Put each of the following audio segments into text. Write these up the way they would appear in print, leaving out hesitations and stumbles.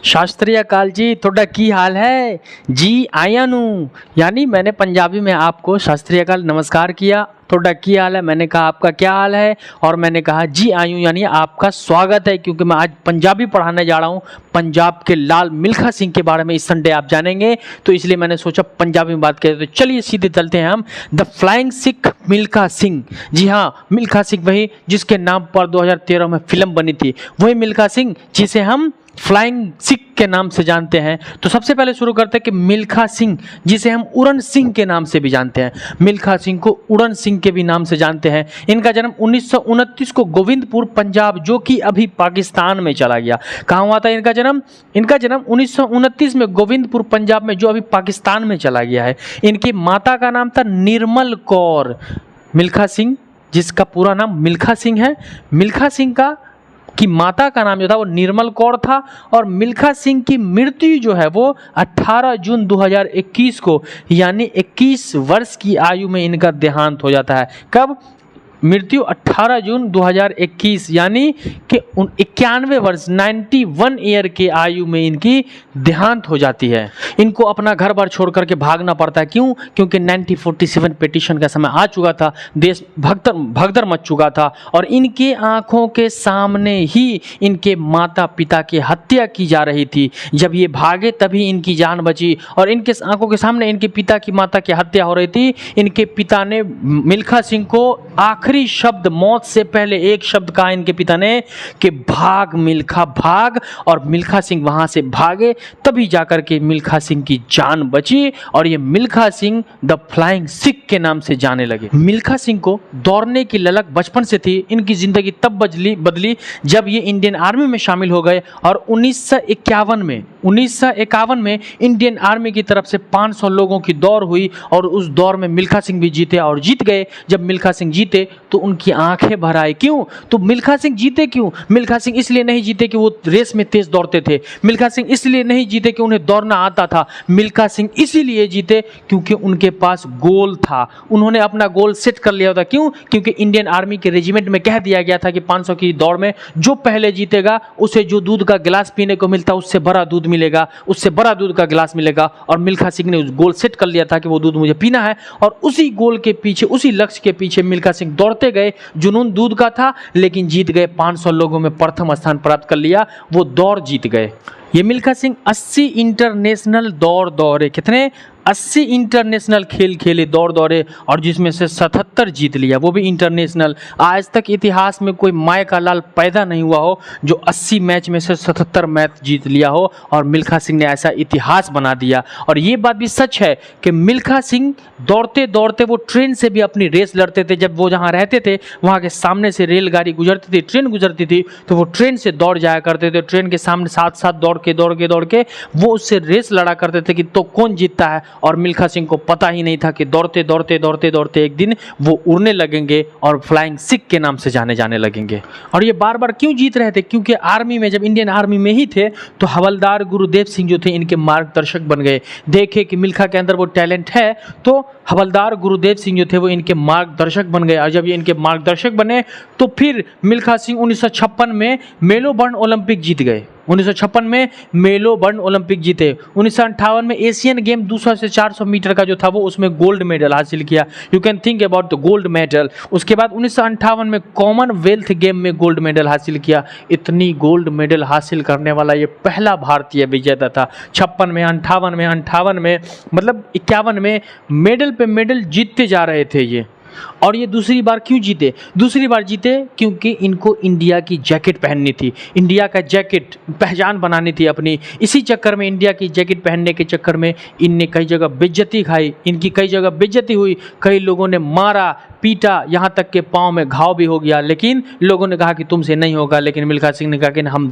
शास्त्रीय अकाल जी, थोड़ा की हाल है जी? आया नू यानी मैंने पंजाबी में आपको शास्त्रीय अकाल नमस्कार किया। थोड़ा की हाल है, मैंने कहा आपका क्या हाल है, और मैंने कहा जी आयू यानी आपका स्वागत है, क्योंकि मैं आज पंजाबी पढ़ाने जा रहा हूँ। पंजाब के लाल मिल्खा सिंह के बारे में इस संडे आप जानेंगे, तो इसलिए मैंने सोचा पंजाबी में बात करें। तो चलिए सीधे चलते हैं हम। द फ्लाइंग सिख मिल्खा सिंह, जी हाँ, मिल्खा सिंह वही जिसके नाम पर 2013 में फिल्म बनी थी, वही मिल्खा सिंह जिसे हम फ्लाइंग सिख के नाम से जानते हैं। तो सबसे पहले शुरू करते हैं कि मिल्खा सिंह जिसे हम उड़न सिंह के नाम से भी जानते हैं, मिल्खा सिंह को उड़न सिंह के भी नाम से जानते हैं। इनका जन्म 1929 को गोविंदपुर पंजाब, जो कि अभी पाकिस्तान में चला गया। कहाँ हुआ था इनका जन्म? इनका जन्म 1929 में गोविंदपुर पंजाब में, जो अभी पाकिस्तान में चला गया है। इनकी माता का नाम था निर्मल कौर। मिल्खा सिंह जिसका पूरा नाम मिल्खा सिंह है, मिल्खा सिंह की माता का नाम जो था वो निर्मल कौर था। और मिल्खा सिंह की मृत्यु जो है वो 18 जून 2021 को, यानी 21 वर्ष की आयु में इनका देहांत हो जाता है। कब? मृत्यु 18 जून 2021, यानी कि 91 वर्ष 91 ईयर के आयु में इनकी देहांत हो जाती है। इनको अपना घर बार छोड़ करके भागना पड़ता है। क्यों? क्योंकि 1947 पिटीशन का समय आ चुका था, देश भगदड़ मच चुका था, और इनके आंखों के सामने ही इनके माता पिता की हत्या की जा रही थी। जब ये भागे तभी इनकी जान बची, और इनके आंखों के सामने इनके पिता की माता की हत्या हो रही थी। इनके पिता ने मिल्खा सिंह को आखिरी शब्द, मौत से पहले एक शब्द कहा इनके पिता ने कि भाग मिल्खा भाग, और मिल्खा सिंह वहां से भागे, तभी जाकर के मिल्खा सिंह की जान बची, और ये मिल्खा सिंह द फ्लाइंग सिख के नाम से जाने लगे। मिल्खा सिंह को दौड़ने की ललक बचपन से थी। इनकी जिंदगी तब बदली जब ये इंडियन आर्मी में शामिल हो गए, और 1951 में इंडियन आर्मी की तरफ से 500 लोगों की दौड़ हुई, और उस दौड़ में मिल्खा सिंह भी जीते और जीत गए। जब मिल्खा सिंह जीते तो उनकी आंखें भर आई। क्यों? तो मिल्खा सिंह जीते क्यों? मिल्खा सिंह इसलिए नहीं जीते कि वो रेस में तेज दौड़ते थे, मिल्खा सिंह इसलिए नहीं जीते कि उन्हें दौड़ना आता था, मिल्खा सिंह इसीलिए जीते क्योंकि उनके पास गोल था। उन्होंने अपना गोल सेट कर लिया था। क्यों? क्योंकि इंडियन आर्मी के रेजिमेंट में कह दिया गया था कि 500 की दौड़ में जो पहले जीतेगा उसे जो दूध का गिलास पीने को मिलता उससे बड़ा दूध मिलेगा, उससे बड़ा दूध का गिलास मिलेगा। और मिल्खा सिंह ने उस गोल सेट कर लिया था कि वो दूध मुझे पीना है, और उसी गोल के पीछे, उसी लक्ष्य के पीछे मिल्खा सिंह दौड़ते गए। जुनून दूध का था, लेकिन जीत गए। 500 लोगों में प्रथम स्थान प्राप्त कर लिया, वो दौड़ जीत गए। ये मिल्खा सिंह 80 इंटरनेशनल दौड़ दौड़े। कितने? 80 इंटरनेशनल खेल खेले, दौड़ दौड़े, और जिसमें से 77 जीत लिया, वो भी इंटरनेशनल। आज तक इतिहास में कोई माय का लाल पैदा नहीं हुआ हो जो 80 मैच में से 77 मैच जीत लिया हो, और मिल्खा सिंह ने ऐसा इतिहास बना दिया। और ये बात भी सच है कि मिल्खा सिंह दौड़ते दौड़ते वो ट्रेन से भी अपनी रेस लड़ते थे। जब वो जहाँ रहते थे वहाँ के सामने से रेलगाड़ी गुजरती थी, ट्रेन गुजरती थी, तो वो ट्रेन से दौड़ जाया करते थे। ट्रेन के सामने साथ साथ दौड़ के वो उससे रेस लड़ा करते थे कि तो कौन जीतता है। और मिल्खा सिंह को पता ही नहीं था कि दौड़ते दौड़ते एक दिन वो उड़ने लगेंगे और फ्लाइंग सिख के नाम से जाने लगेंगे। और ये बार बार क्यों जीत रहे थे? क्योंकि आर्मी में, जब इंडियन आर्मी में ही थे, तो हवलदार गुरुदेव सिंह जो थे इनके मार्गदर्शक बन गए। देखे कि मिल्खा के अंदर वो टैलेंट है, तो हवलदार गुरुदेव सिंह जो थे वो इनके मार्गदर्शक बन गए। और जब ये इनके मार्गदर्शक बने तो फिर मिल्खा सिंह 1956 में मेलबर्न ओलंपिक जीत गए। 1956 में मेलबर्न ओलंपिक जीते। 1958 में एशियन गेम 200 से 400 मीटर का जो था वो उसमें गोल्ड मेडल हासिल किया। You can think about the gold medal. उसके बाद 1958 में कॉमनवेल्थ गेम में गोल्ड मेडल हासिल किया। इतनी गोल्ड मेडल हासिल करने वाला ये पहला भारतीय विजेता था। 56 में, 58 में, मतलब 51 में मेडल पे मेडल जीतते जा रहे थे ये। और ये दूसरी बार क्यों जीते? दूसरी बार जीते क्योंकि इनको इंडिया की जैकेट पहननी थी, इंडिया का जैकेट पहचान बनानी थी अपनी। इसी चक्कर में, इंडिया की जैकेट पहनने के चक्कर में इनने कई जगह बेइज्जती खाई, इनकी कई जगह बेइज्जती हुई, कई लोगों ने मारा पीटा, यहाँ तक के पाँव में घाव भी हो गया। लेकिन लोगों ने कहा कि तुमसे नहीं होगा, लेकिन मिल्खा सिंह ने कहा कि हम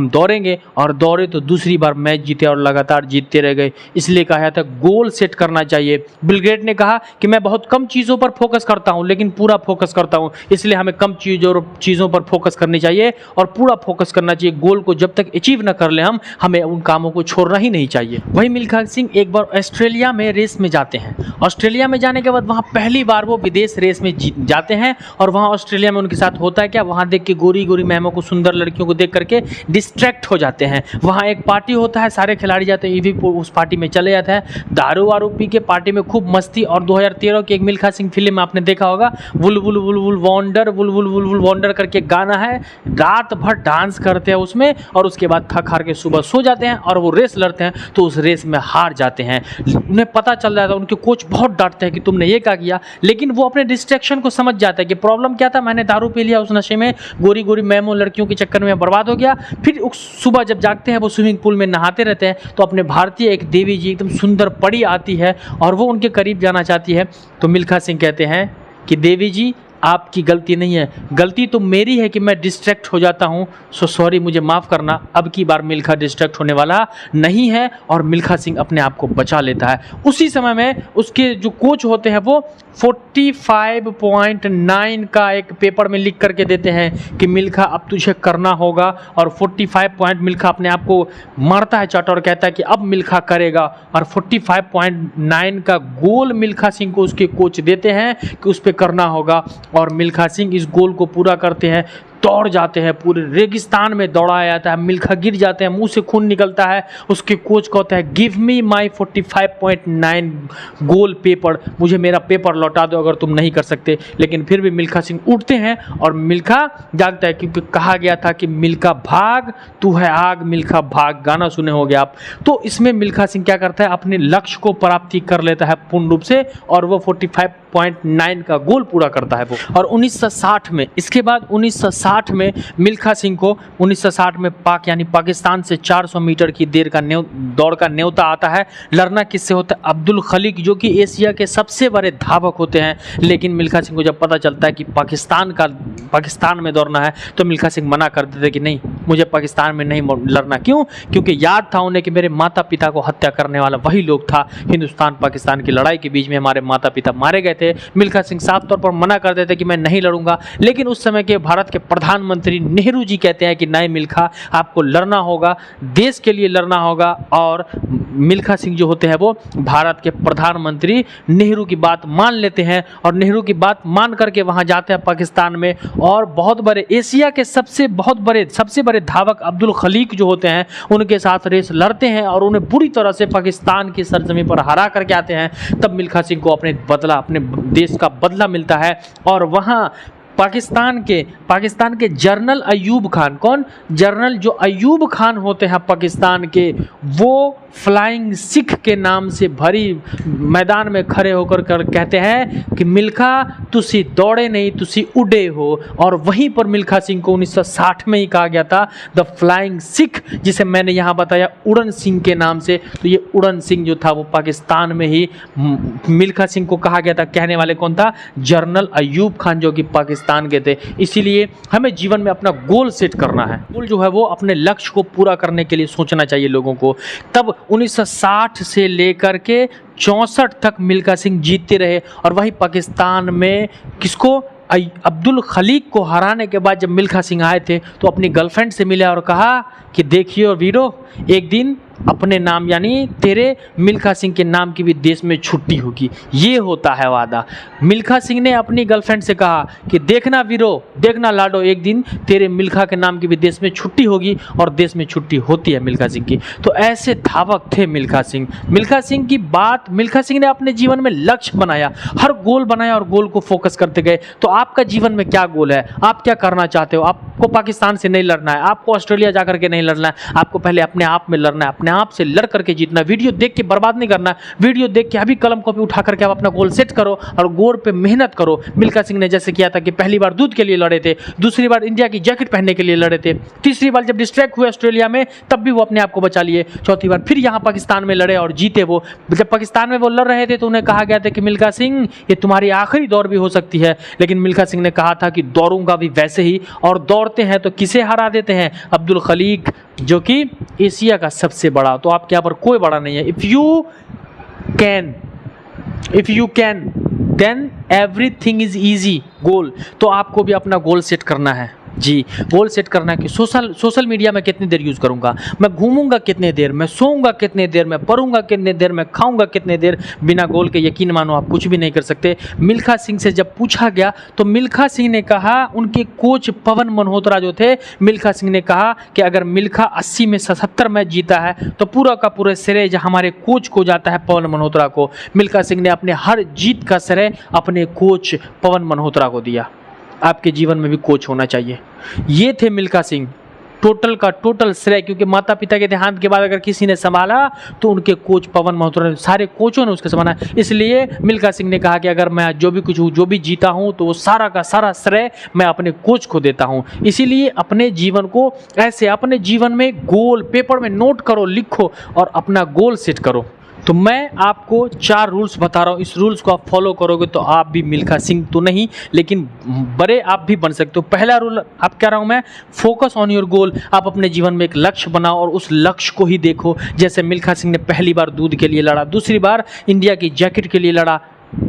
दौड़ेंगे, और दौड़े तो दूसरी बार मैच जीते और लगातार जीतते रह गए। इसलिए कहा था गोल सेट करना चाहिए। बिल गेट ने कहा कि मैं बहुत कम चीज़ों पर फोकस करता हूं लेकिन पूरा फोकस करता हूं, इसलिए हमें कम चीज़ों पर फोकस करनी चाहिए और पूरा फोकस करना चाहिए। गोल को जब तक अचीव न कर ले हमें उन कामों को छोड़ना ही नहीं चाहिए। वही मिल्खा सिंह एक बार ऑस्ट्रेलिया में रेस में जाते हैं। ऑस्ट्रेलिया में जाने के बाद वहां पहली बार वो विदेश रेस में जाते हैं और वहाँ ऑस्ट्रेलिया में उनके साथ होता है क्या, वहाँ देख के गोरी गोरी मैमों को, सुंदर लड़कियों को देख करके डिस्ट्रैक्ट हो जाते हैं। वहाँ एक पार्टी होता है, सारे खिलाड़ी जाते हैं, ये भी उस पार्टी में चले जाता है, दारू वारू पी के पार्टी में खूब मस्ती। और 2013 की एक मिल्खा सिंह फिल्म आपने देखा होगा, वुल वुल वुल वुल वॉन्डर, वुल वुल वुल वुल वॉन्डर करके गाना है, रात भर डांस करते हैं उसमें और उसके बाद थक हार के सुबह सो जाते हैं और वो रेस लड़ते हैं तो उस रेस में हार जाते हैं। उन्हें पता चल जाता है, उनके कोच बहुत डांटते हैं कि तुमने ये क्या किया, लेकिन वो अपने डिस्ट्रैक्शन को समझ जाता है कि प्रॉब्लम क्या था, मैंने दारू पी लिया, उस नशे में गोरी गोरी मैमों लड़कियों के चक्कर में बर्बाद हो गया। फिर सुबह जब जागते हैं वो स्विमिंग पूल में नहाते रहते हैं तो अपने भारतीय एक देवी जी एकदम सुंदर परी आती है और वो उनके करीब जाना चाहती है। तो मिल्खा सिंह कहते हैं कि देवी जी आपकी गलती नहीं है, गलती तो मेरी है कि मैं डिस्ट्रैक्ट हो जाता हूँ, सो सॉरी मुझे माफ़ करना, अब की बार मिल्खा डिस्ट्रैक्ट होने वाला नहीं है। और मिल्खा सिंह अपने आप को बचा लेता है। उसी समय में उसके जो कोच होते हैं वो 45.9 का एक पेपर में लिख करके देते हैं कि मिल्खा अब तुझे करना होगा, और 45 पॉइंट मिल्खा अपने आप को मारता है चाट और कहता है कि अब मिल्खा करेगा। और 45.9 का गोल मिल्खा सिंह को उसके कोच देते हैं कि उस पर करना होगा और मिल्खा सिंह इस गोल को पूरा करते हैं। दौड़ जाते हैं, पूरे रेगिस्तान में दौड़ाया जाता है, मिल्खा गिर जाते हैं, मुंह से खून निकलता है। उसके कोच कहता है गिव मी माई 45.9 गोल पेपर, मुझे मेरा पेपर लौटा दो अगर तुम नहीं कर सकते। लेकिन फिर भी मिल्खा सिंह उठते हैं और मिल्खा जागता है, क्योंकि कहा गया था कि मिल्खा भाग तू है आग, मिल्खा भाग, गाना सुने होंगे आप। तो इसमें मिल्खा सिंह क्या करता है, अपने लक्ष्य को प्राप्ति कर लेता है पूर्ण रूप से और वो 45.9 का गोल पूरा करता है वो। और 1960 में, इसके बाद 1960 में मिल्खा सिंह को 1960 में यानी पाकिस्तान से 400 मीटर की दौड़ का न्योता आता है। लड़ना किससे होता है, अब्दुल खलीक, जो कि एशिया के सबसे बड़े धावक होते हैं। लेकिन मिल्खा सिंह को जब पता चलता है कि पाकिस्तान में दौड़ना है तो मिल्खा सिंह मना कर देते कि नहीं, मुझे पाकिस्तान में नहीं लड़ना। क्यों? क्योंकि याद था उन्हें कि मेरे माता पिता को हत्या करने वाला वही लोग था। हिंदुस्तान पाकिस्तान की लड़ाई के बीच में हमारे माता पिता मारे गए थे। मिल्खा सिंह साफ तौर पर मना कर देते कि मैं नहीं लड़ूंगा। लेकिन उस समय के भारत के प्रधानमंत्री नेहरू जी कहते हैं कि नहीं मिल्खा, आपको लड़ना होगा, देश के लिए लड़ना होगा। और मिल्खा सिंह जो होते हैं वो भारत के प्रधानमंत्री नेहरू की बात मान लेते हैं और नेहरू की बात मान करके वहां जाते हैं पाकिस्तान में। और बहुत बड़े एशिया के सबसे बड़े धावक अब्दुल खलीक जो होते हैं उनके साथ रेस लड़ते हैं और उन्हें बुरी तरह से पाकिस्तान की सरजमी पर हरा करके आते हैं। तब मिल्खा सिंह को अपने देश का बदला मिलता है और वहां पाकिस्तान के जनरल अयूब खान, कौन? जनरल जो अयूब खान होते हैं पाकिस्तान के, वो फ्लाइंग सिख के नाम से भरी मैदान में खड़े होकर कहते हैं कि मिल्खा तुसी दौड़े नहीं, तुसी उड़े हो। और वहीं पर मिल्खा सिंह को 1960 में ही कहा गया था द फ्लाइंग सिख, जिसे मैंने यहाँ बताया उड़न सिंह के नाम से। तो ये उड़न सिंह जो था वो पाकिस्तान में ही मिल्खा सिंह को कहा गया था। कहने वाले कौन था? जनरल अयूब खान, जो कि पाकिस्तान के थे। इसीलिए हमें जीवन में अपना गोल सेट करना है। गोल जो है वो अपने लक्ष्य को पूरा करने के लिए सोचना चाहिए लोगों को। तब 1960 से लेकर के 64 तक मिल्खा सिंह जीतते रहे। और वही पाकिस्तान में किसको, अब्दुल खलीक को हराने के बाद जब मिल्खा सिंह आए थे तो अपनी गर्लफ्रेंड से मिले और कहा कि देखियो वीरो, एक दिन अपने नाम यानी तेरे मिल्खा सिंह के नाम की भी देश में छुट्टी होगी। ये होता है वादा। मिल्खा सिंह ने अपनी गर्लफ्रेंड से कहा कि देखना वीरो, देखना लाडो, एक दिन तेरे मिल्खा के नाम की भी देश में छुट्टी होगी। और देश में छुट्टी होती है मिल्खा सिंह की। तो ऐसे धावक थे मिल्खा सिंह। मिल्खा सिंह की बात, मिल्खा सिंह ने अपने जीवन में लक्ष्य बनाया, हर गोल बनाया और गोल को फोकस करते गए। तो आपका जीवन में क्या गोल है? आप क्या करना चाहते हो? आपको पाकिस्तान से नहीं लड़ना है, आपको ऑस्ट्रेलिया जाकर के नहीं लड़ना है, आपको पहले अपने आप में लड़ना है, अपने आप से लड़ करके जीतना। वीडियो देख के बर्बाद नहीं करना। वीडियो देख के अभी कलम कॉपी उठा करके आप अपना गोल सेट करो और गोल पे मेहनत करो। मिल्खा सिंह ने जैसे किया था कि पहली बार दूध के लिए लड़े थे, दूसरी बार इंडिया की जैकेट पहनने के लिए लड़े थे, तीसरी बार जब डिस्ट्रैक्ट हुए ऑस्ट्रेलिया में तब भी वो अपने आप को बचा लिए, चौथी बार फिर यहाँ पाकिस्तान में लड़े और जीते। वो जब पाकिस्तान में वो लड़ रहे थे तो उन्हें कहा गया था कि मिल्खा सिंह ये तुम्हारी आखिरी दौड़ भी हो सकती है। लेकिन मिल्खा सिंह ने कहा था कि दौड़ूंगा भी वैसे ही। और दौड़ते हैं तो किसे हरा देते हैं? अब्दुल खलीक, जो कि एशिया का सबसे बड़ा। तो आपके यहाँ पर कोई बड़ा नहीं है। If you can then everything is easy. Goal, तो आपको भी अपना गोल सेट करना है। जी, गोल सेट करना है कि सोशल मीडिया में कितनी देर यूज़ करूँगा, मैं घूमूंगा कितने देर, मैं सोऊंगा कितने देर, मैं पढ़ूंगा कितने देर, मैं खाऊंगा कितने देर। बिना गोल के यकीन मानो आप कुछ भी नहीं कर सकते। मिल्खा सिंह से जब पूछा गया तो मिल्खा सिंह ने कहा, उनके कोच पवन मल्होत्रा जो थे, मिल्खा सिंह ने कहा कि अगर मिल्खा 80 में 77 मैच जीता है तो पूरा का पूरा श्रेय हमारे कोच को जाता है, पवन मल्होत्रा को। मिल्खा सिंह ने अपने हर जीत का श्रेय अपने कोच पवन मल्होत्रा को दिया। आपके जीवन में भी कोच होना चाहिए। ये थे मिल्खा सिंह, टोटल का टोटल श्रेय, क्योंकि माता पिता के देहांत के बाद अगर किसी ने संभाला तो उनके कोच पवन मल्होत्रा ने, सारे कोचों ने उसके संभाला। इसलिए मिल्खा सिंह ने कहा कि अगर मैं जो भी कुछ हूँ, जो भी जीता हूँ, तो वो सारा का सारा श्रेय मैं अपने कोच को देता हूँ। इसीलिए अपने जीवन को ऐसे, अपने जीवन में गोल पेपर में नोट करो, लिखो और अपना गोल सेट करो। तो मैं आपको 4 रूल्स बता रहा हूँ, इस रूल्स को आप फॉलो करोगे तो आप भी मिल्खा सिंह तो नहीं लेकिन बड़े आप भी बन सकते हो। पहला रूल आप कह रहा हूँ मैं, फोकस ऑन योर गोल। आप अपने जीवन में एक लक्ष्य बनाओ और उस लक्ष्य को ही देखो। जैसे मिल्खा सिंह ने पहली बार दूध के लिए लड़ा, दूसरी बार इंडिया की जैकेट के लिए लड़ा।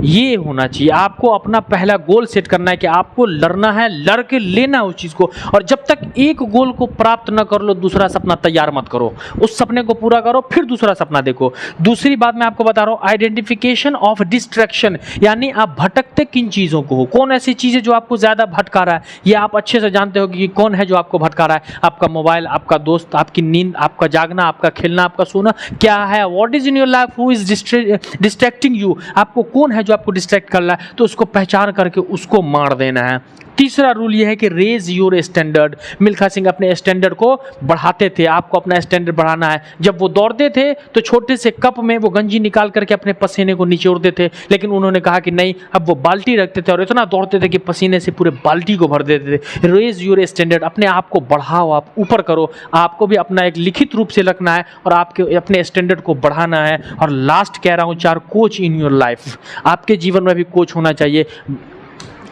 ये होना चाहिए। आपको अपना पहला गोल सेट करना है कि आपको लड़ना है, लड़ के लेना है उस चीज़ को। और जब तक एक गोल को प्राप्त न कर लो, दूसरा सपना तैयार मत करो। उस सपने को पूरा करो, फिर दूसरा सपना देखो। दूसरी बात मैं आपको बता रहा हूँ, आइडेंटिफिकेशन ऑफ डिस्ट्रैक्शन, यानी आप भटकते किन चीज़ों को हो, कौन ऐसी चीज़ है जो आपको ज़्यादा भटका रहा है। ये आप अच्छे से जानते हो कि कौन है जो आपको भटका रहा है। आपका मोबाइल, आपका दोस्त, आपकी नींद, आपका जागना, आपका खेलना, आपका सोना, क्या है, what is in your life, who is distracting you. आपको कौन है जो आपको डिस्ट्रैक्ट कर रहा है, तो उसको पहचान करके उसको मार देना है। तीसरा रूल यह है कि raise your standard. Milkha Singh अपने स्टैंडर्ड को बढ़ाते थे, आपको अपना स्टैंडर्ड बढ़ाना है। जब वो दौड़ते थे तो छोटे से कप में वो गंजी निकाल करके अपने पसीने को निचोड़ते थे, लेकिन उन्होंने कहा कि नहीं, अब वो बाल्टी रखते थे और इतना दौड़ते थे कि पसीने से पूरे बाल्टी को भर देते थे। रेज योर स्टैंडर्ड, अपने आप को बढ़ाओ, आप ऊपर करो। आपको भी अपना एक लिखित रूप से रखना है और आपके अपने स्टैंडर्ड को बढ़ाना है। और लास्ट कह रहा हूँ, 4 कोच इन योर लाइफ। आपके जीवन में भी कोच होना चाहिए।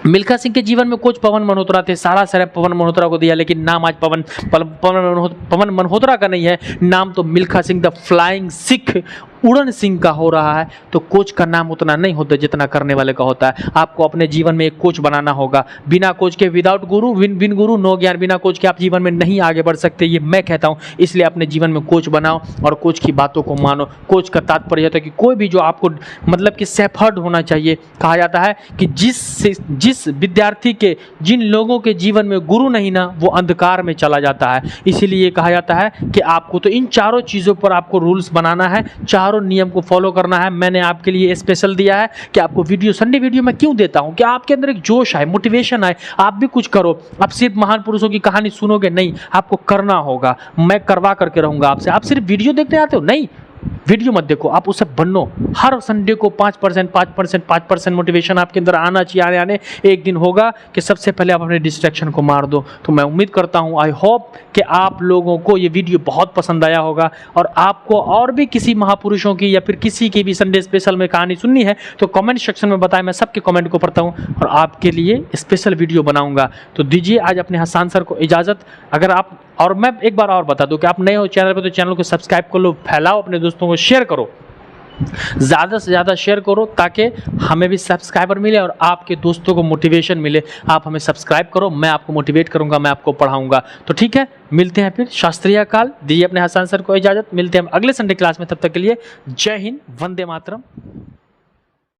मिल्खा सिंह के जीवन में कोच पवन मल्होत्रा थे, सारा श्रेय पवन मल्होत्रा को दिया, लेकिन नाम आज पवन मल्होत्रा का नहीं है, नाम तो मिल्खा सिंह द फ्लाइंग सिख, उड़न सिंह का हो रहा है। तो कोच का नाम उतना नहीं होता जितना करने वाले का होता है। आपको अपने जीवन में एक कोच बनाना होगा। बिना कोच के, विदाउट गुरु बिन गुरु नो ज्ञान। बिना कोच के आप जीवन में नहीं आगे बढ़ सकते, ये मैं कहता हूँ। इसलिए अपने जीवन में कोच बनाओ और कोच की बातों को मानो। कोच का तात्पर्य होता है कि कोई भी जो आपको, मतलब कि सेफर्ड होना चाहिए। कहा जाता है कि जिस विद्यार्थी के, जिन लोगों के जीवन में गुरु नहीं ना, वो अंधकार में चला जाता है। इसीलिए कहा जाता है कि आपको तो इन चारों चीज़ों पर आपको रूल्स बनाना है, चारों नियम को फॉलो करना है। मैंने आपके लिए स्पेशल दिया है कि आपको वीडियो, संडे वीडियो मैं क्यों देता हूं कि आपके अंदर एक जोश आए, मोटिवेशन आए, आप भी कुछ करो। आप सिर्फ महान पुरुषों की कहानी सुनोगे नहीं, आपको करना होगा। मैं करवा करके रहूंगा आपसे। आप सिर्फ वीडियो देखने आते हो, नहीं, वीडियो मत देखो, आप उससे बनो। हर संडे को 5% मोटिवेशन आपके अंदर आना चाहिए। आने एक दिन होगा कि सबसे पहले आप अपने डिस्ट्रैक्शन को मार दो। तो मैं उम्मीद करता हूं, आई होप कि आप लोगों को ये वीडियो बहुत पसंद आया होगा। और आपको और भी किसी महापुरुषों की या फिर किसी की भी संडे स्पेशल में कहानी सुननी है तो कमेंट सेक्शन में बताएं। मैं सबके कमेंट को पढ़ता हूँ और आपके लिए स्पेशल वीडियो बनाऊंगा। तो दीजिए आज अपने हसन सर को इजाज़त। अगर आप, और मैं एक बार और बता दूं कि आप नए हो चैनल पर तो चैनल को सब्सक्राइब कर लो, फैलाओ, अपने दोस्तों को शेयर करो, ज़्यादा से ज़्यादा शेयर करो ताकि हमें भी सब्सक्राइबर मिले और आपके दोस्तों को मोटिवेशन मिले। आप हमें सब्सक्राइब करो, मैं आपको मोटिवेट करूंगा, मैं आपको पढ़ाऊंगा। तो ठीक है, मिलते हैं फिर। शास्त्रीय काल। दीजिए अपने हसन सर को इजाज़त। मिलते हैं अगले संडे क्लास में। तब तक के लिए जय हिंद, वंदे मातरम।